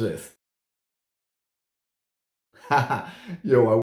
this. Yo,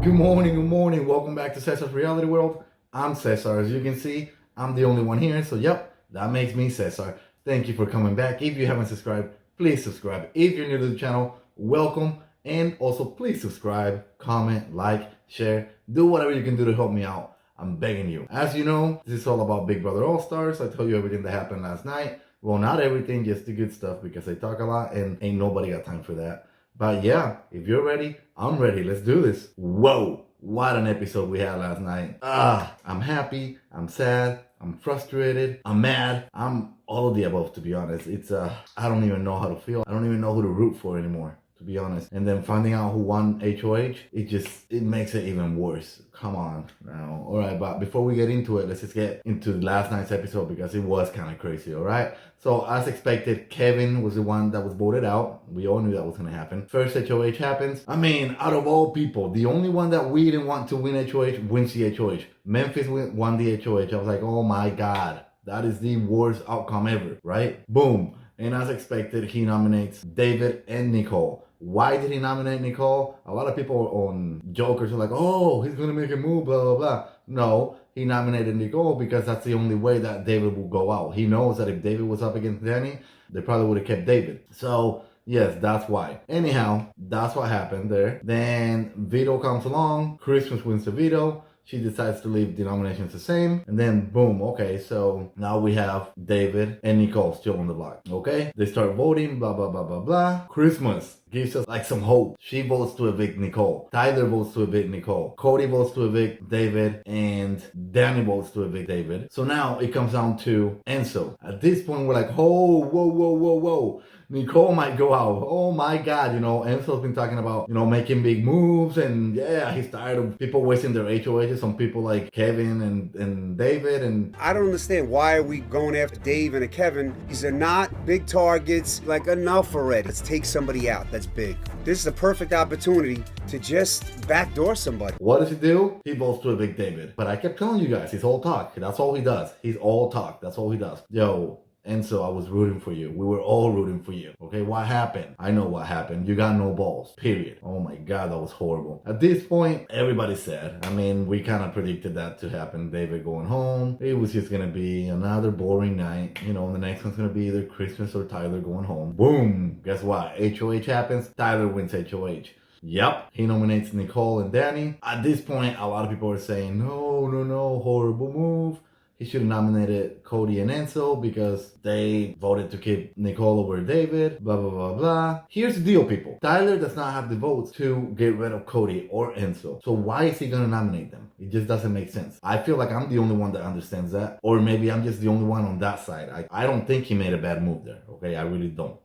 good morning. Welcome back to Cesar's Reality World. I'm Cesar. As you can see, I'm the only one here. So, yep, that makes me Cesar. Thank you for coming back. If you haven't subscribed, please subscribe. If you're new to the channel, welcome. And also, please subscribe, comment, like, share, do whatever you can do to help me out. I'm begging you. As you know, this is all about Big Brother All-Stars. I tell you everything that happened last night. Well, not everything, just the good stuff because I talk a lot and ain't nobody got time for that. But yeah, if you're ready, I'm ready. Let's do this. Whoa, what an episode we had last night. I'm happy, I'm sad, I'm frustrated, I'm mad, I'm all of the above, to be honest. I don't even know how to feel. I don't even know who to root for anymore, to be honest. And then finding out who won HOH, it makes it even worse. Come on now. All right, but before we get into it, let's just get into last night's episode because it was kind of crazy, all right? So as expected, Kevin was the one that was voted out. We all knew that was going to happen. First HOH happens. I mean, out of all people, the only one that we didn't want to win HOH wins the HOH. Memphis won the HOH. I was like, oh my God, that is the worst outcome ever, right? Boom. And as expected, he nominates David and Nicole. Why did he nominate Nicole? A lot of people on Jokers are like, oh, he's going to make a move, blah, blah, blah. No, he nominated Nicole because that's the only way that David will go out. He knows that if David was up against Danny, they probably would have kept David. So, yes, that's why. Anyhow, that's what happened there. Then Vito comes along. Christmas wins the veto. She decides to leave the nominations the same. And then boom, okay, so now we have David and Nicole still on the block, okay? They start voting, blah, blah, blah, blah, blah. Christmas gives us like some hope. She votes to evict Nicole. Tyler votes to evict Nicole. Cody votes to evict David. And Danny votes to evict David. So now it comes down to Enzo. At this point, we're like, oh, whoa. Nicole might go out. Oh my God, Enzo's been talking about, making big moves, and yeah, he's tired of people wasting their HOHs on people like Kevin and David. And I don't understand, why are we going after Dave and Kevin? These are not big targets. Like, enough already. Let's take somebody out that's big. This is a perfect opportunity to just backdoor somebody. What does he do? He votes to evict David. But I kept telling you guys, he's all talk. That's all he does. He's all talk. That's all he does. Yo. And so I was rooting for you. We were all rooting for you. Okay, what happened? I know what happened. You got no balls. Period. Oh my God, that was horrible. At this point, everybody's sad. I mean, we kind of predicted that to happen. David going home. It was just going to be another boring night. The next one's going to be either Christmas or Tyler going home. Boom. Guess what? HOH happens. Tyler wins HOH. Yep, he nominates Nicole and Danny. At this point, a lot of people are saying, no, horrible move. He should have nominated Cody and Enzo because they voted to keep Nicole over David, blah, blah, blah, blah. Here's the deal, people. Tyler does not have the votes to get rid of Cody or Enzo. So why is he going to nominate them? It just doesn't make sense. I feel like I'm the only one that understands that. Or maybe I'm just the only one on that side. I don't think he made a bad move there, okay? I really don't.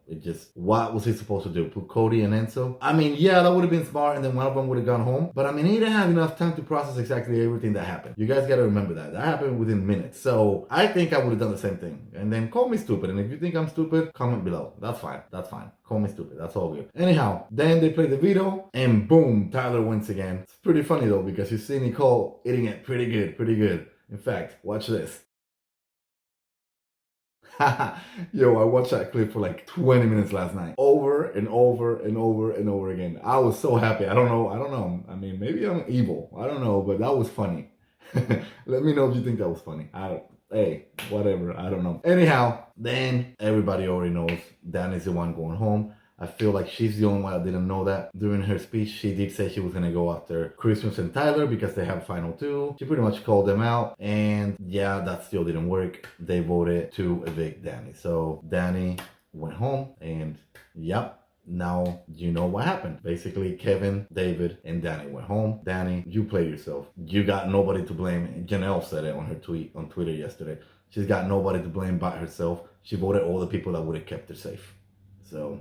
What was he supposed to do? Put Cody and Enzo? I mean, yeah, that would have been smart, and then one of them would have gone home. But I mean, he didn't have enough time to process exactly everything that happened. You guys got to remember that. That happened within minutes. So I think I would have done the same thing. And then call me stupid. And if you think I'm stupid, comment below. That's fine. Call me stupid. That's all good. Anyhow, then they play the veto, and boom, Tyler wins again. It's pretty funny though, because you see Nicole eating it pretty good. In fact, watch this. Yo, I watched that clip for like 20 minutes last night. Over and over again. I was so happy. I don't know. I mean, maybe I'm evil. I don't know, but that was funny. Let me know if you think that was funny. Hey, whatever. I don't know. Anyhow, then everybody already knows Danny's the one going home. I feel like she's the only one that didn't know that. During her speech, she did say she was going to go after Christmas and Tyler because they have final two. She pretty much called them out. And yeah, that still didn't work. They voted to evict Danny. So Danny went home, and yep. Now you know what happened. Basically, Kevin, David, and Danny went home. Danny, you played yourself. You got nobody to blame. Janelle said it on her tweet on Twitter yesterday. She's got nobody to blame but herself. She voted all the people that would have kept her safe. So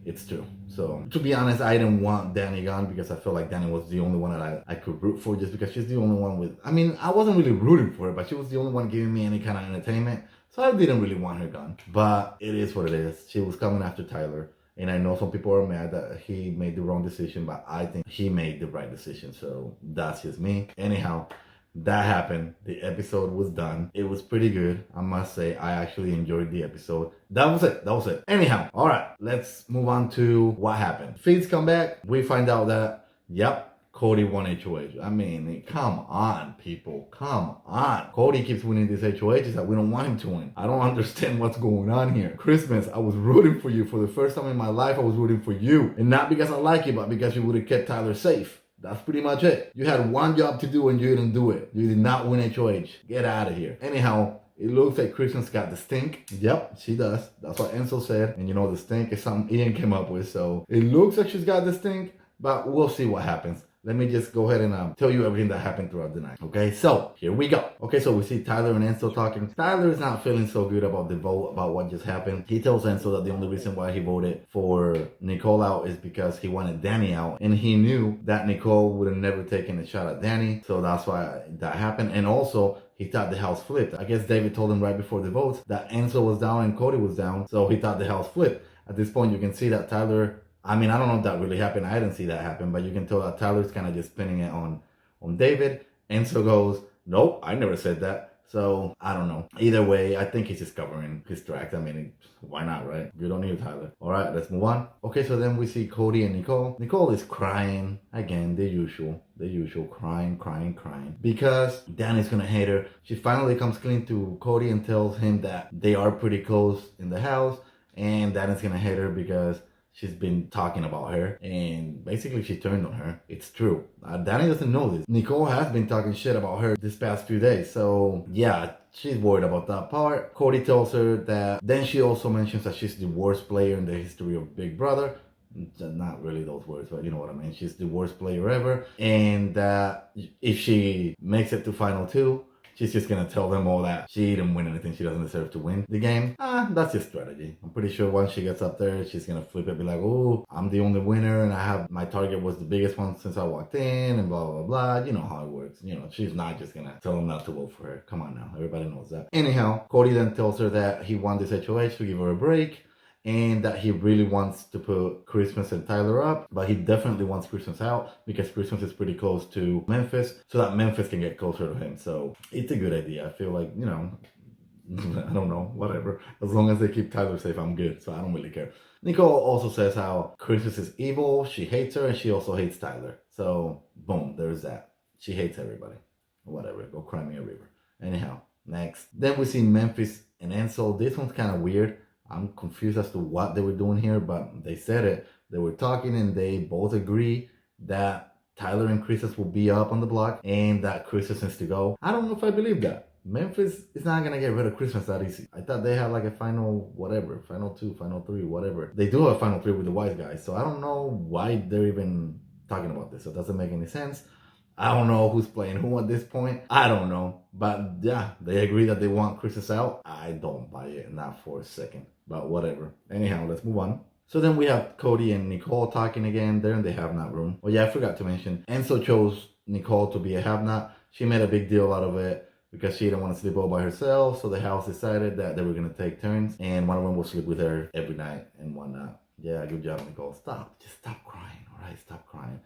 it's true. So to be honest, I didn't want Danny gone because I felt like Danny was the only one that I could root for, just because she's the only one with, I mean, I wasn't really rooting for her, but she was the only one giving me any kind of entertainment. So I didn't really want her gone. But it is what it is. She was coming after Tyler. And I know some people are mad that he made the wrong decision, but I think he made the right decision. So that's just me. Anyhow, that happened. The episode was done. It was pretty good, I must say. I actually enjoyed the episode. That was it. Anyhow, all right, let's move on to what happened. Feeds come back. We find out that, yep, Cody won HOH. I mean, come on, people. Come on. Cody keeps winning these HOHs that we don't want him to win. I don't understand what's going on here. Christmas, I was rooting for you. For the first time in my life, I was rooting for you. And not because I like you, but because you would have kept Tyler safe. That's pretty much it. You had one job to do and you didn't do it. You did not win HOH. Get out of here. Anyhow, it looks like Christmas got the stink. Yep, she does. That's what Enzo said. And you know, the stink is something Ian came up with. So it looks like she's got the stink, but we'll see what happens. Let me just go ahead and tell you everything that happened throughout the night. Okay, so here we go. Okay, so we see Tyler and Enzo talking. Tyler is not feeling so good about the vote, about what just happened. He tells Enzo that the only reason why he voted for Nicole out is because he wanted Danny out. And he knew that Nicole would have never taken a shot at Danny. So that's why that happened. And also, he thought the house flipped. I guess David told him right before the votes that Enzo was down and Cody was down. So he thought the house flipped. At this point, you can see that Tyler... I mean, I don't know if that really happened. I didn't see that happen, but you can tell that Tyler's kind of just spinning it on David. Enzo goes, nope, I never said that. So, I don't know. Either way, I think he's just covering his tracks. I mean, why not, right? You don't need Tyler. All right, let's move on. Okay, so then we see Cody and Nicole. Nicole is crying. Again, the usual. Crying. Because Danny's gonna hate her. She finally comes clean to Cody and tells him that they are pretty close in the house. And Danny's gonna hate her because... she's been talking about her, and basically she turned on her. It's true. Danny doesn't know this. Nicole has been talking shit about her this past few days, so yeah, she's worried about that part. Cody tells her that, then she also mentions that she's the worst player in the history of Big Brother. Not really those words, but you know what I mean. She's the worst player ever, and that if she makes it to Final 2, she's just gonna tell them all that she didn't win anything. She doesn't deserve to win the game. That's just strategy. I'm pretty sure once she gets up there, she's gonna flip it, be like, oh, I'm the only winner, and my target was the biggest one since I walked in, and blah, blah, blah. You know how it works. You know, she's not just gonna tell them not to vote for her. Come on now. Everybody knows that. Anyhow, Cody then tells her that he won this HOH to give her a break, and that he really wants to put Christmas and Tyler up, but he definitely wants Christmas out because Christmas is pretty close to Memphis, so that Memphis can get closer to him. So it's a good idea. I feel like, you know, I don't know, whatever. As long as they keep Tyler safe, I'm good, so I don't really care. Nicole also says how Christmas is evil, she hates her, and she also hates Tyler. So, boom, there's that. She hates everybody. Whatever, go cry me a river. Anyhow, next. Then we see Memphis and Enzo. This one's kind of weird. I'm confused as to what they were doing here, but they said it. They were talking and they both agree that Tyler and Christmas will be up on the block and that Christmas needs to go. I don't know if I believe that. Memphis is not going to get rid of Christmas that easy. I thought they had like a final whatever, final 2, final 3, whatever. They do have a final 3 with the wise guys, so I don't know why they're even talking about this. It doesn't make any sense. I don't know who's playing who at this point. I don't know. But yeah, they agree that they want Christmas out. I don't buy it, not for a second. But whatever. Anyhow, let's move on. So then we have Cody and Nicole talking again. They're in the have-not room. Oh yeah, I forgot to mention. Enzo chose Nicole to be a have-not. She made a big deal out of it because she didn't want to sleep all by herself. So the house decided that they were going to take turns. And one of them will sleep with her every night and whatnot. Yeah, good job, Nicole. Stop. Just stop crying, all right? Stop crying.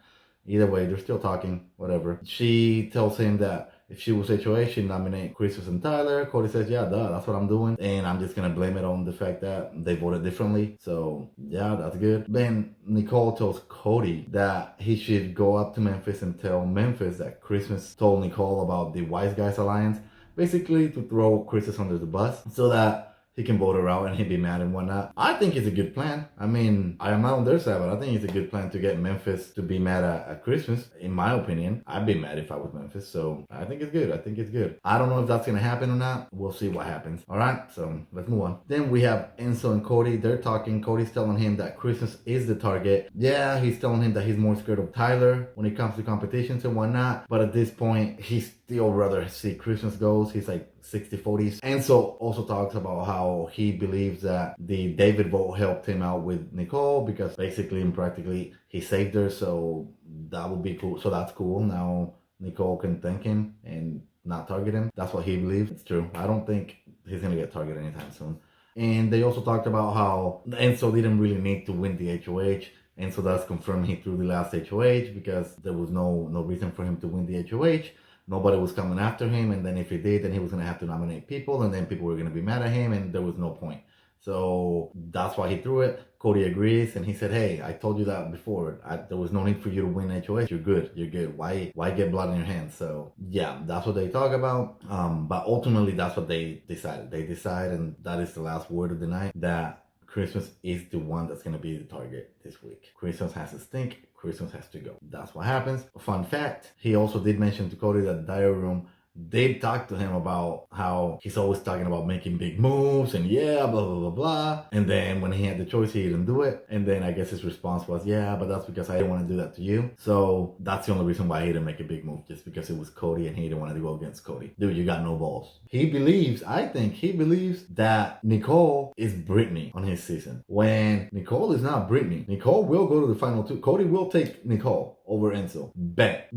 Either way, they're still talking, whatever. She tells him that if she was HOH, she'd nominate Christmas and Tyler. Cody says, yeah, duh, that's what I'm doing. And I'm just going to blame it on the fact that they voted differently. So, yeah, that's good. Then Nicole tells Cody that he should go up to Memphis and tell Memphis that Christmas told Nicole about the Wise Guys Alliance. Basically, to throw Christmas under the bus so that he can vote her out and he'd be mad and whatnot. I think it's a good plan. I mean, I am not on their side, but I think it's a good plan to get Memphis to be mad at Christmas. In my opinion, I'd be mad if I was Memphis. So I think it's good. I don't know if that's going to happen or not. We'll see what happens. All right, so let's move on. Then we have Enzo and Cody. They're talking. Cody's telling him that Christmas is the target. Yeah, he's telling him that he's more scared of Tyler when it comes to competitions and whatnot. But at this point, he's still rather see Christmas goes. He's like 60-40s. Enzo also talks about how he believes that the David vote helped him out with Nicole because basically and practically he saved her, so that would be cool. So that's cool. Now Nicole can thank him and not target him. That's what he believes. It's true. I don't think he's gonna get targeted anytime soon. And they also talked about how Enzo didn't really need to win the HOH. And so that's confirmed he threw the last HOH because there was no reason for him to win the HOH. nobody was coming after him, and then if he did, then he was going to have to nominate people, and then people were going to be mad at him, and there was no point. So that's why he threw it. Cody agrees, and he said, hey, I told you that before. There was no need for you to win HOH. You're good. You're good. Why get blood on your hands? So yeah, that's what they talk about. But ultimately, that's what they decided. They decide, and that is the last word of the night, that Christmas is the one that's going to be the target this week. Christmas has to stink. Christmas has to go. That's what happens. Fun fact, he also did mention to Cody that Diary Room did talk to him about how he's always talking about making big moves and yeah, blah, blah, blah, blah. And then when he had the choice, he didn't do it. And then I guess his response was, yeah, but that's because I didn't want to do that to you. So that's the only reason why he didn't make a big move, just because it was Cody and he didn't want to go against Cody. Dude, you got no balls. I think he believes that Nicole is Brittany on his season. When Nicole is not Brittany, Nicole will go to the final two. Cody will take Nicole over Enzo. Bet.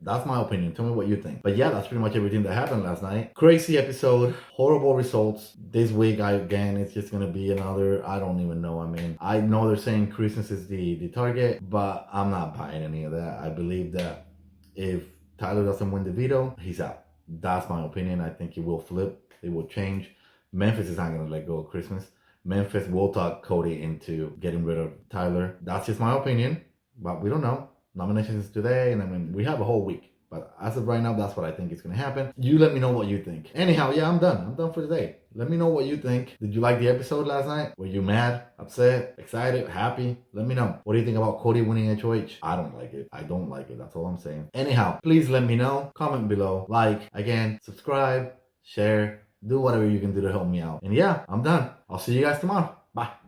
That's my opinion. Tell me what you think. But yeah, that's pretty much everything that happened last night. Crazy episode. Horrible results. This week, again, it's just going to be another, I don't even know. I mean, I know they're saying Christmas is the target, but I'm not buying any of that. I believe that if Tyler doesn't win the veto, he's out. That's my opinion. I think it will flip. It will change. Memphis is not going to let go of Christmas. Memphis will talk Cody into getting rid of Tyler. That's just my opinion, but we don't know. Nominations today, and I mean, we have a whole week. But as of right now, that's what I think is going to happen. You let me know what you think. Anyhow, yeah, I'm done. I'm done for today. Let me know what you think. Did you like the episode last night? Were you mad, upset, excited, happy? Let me know. What do you think about Cody winning HOH? I don't like it. I don't like it. That's all I'm saying. Anyhow, please let me know. Comment below. Like, again, subscribe, share, do whatever you can do to help me out. And yeah, I'm done. I'll see you guys tomorrow. Bye.